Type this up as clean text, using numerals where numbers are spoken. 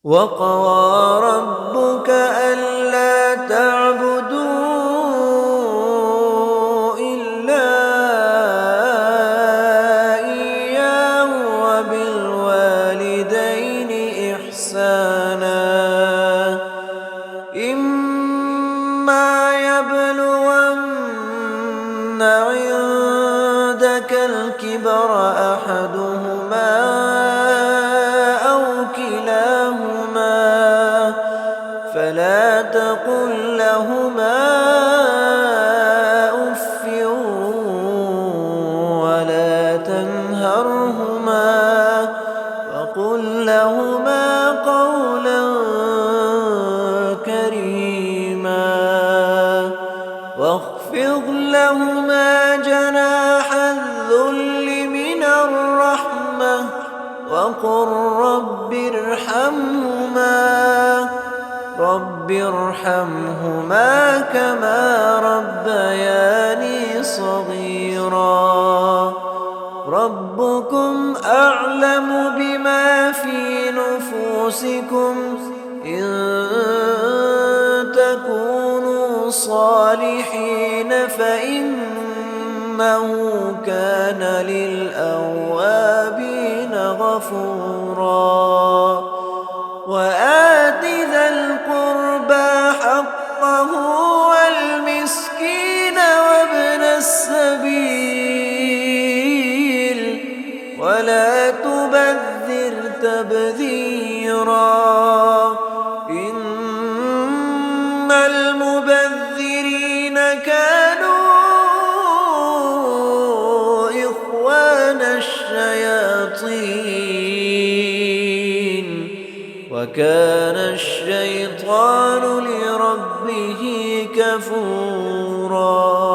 وقضى ربك ألا تعبدوا إلا إياه وبالوالدين إحسانا إما يبلغن عندك الكبر أحدهما أو كلاهما فلا تقل لهما أف ولا تنهرهما وقل لهما قولا كريما واخفض لهما جناح الذل من الرحمة وقل رب ارحمهما كما ربياني صغيرا ربكم أعلم بما في نفوسكم إن تكونوا صالحين فإنه كان للأوابين غفورا وآت ذا القربى حقه والمسكين وابن السبيل ولا تبذر تبذيرا إن المبذرين كانوا إخوان الشياطين وكان الشيطان لربه كفورا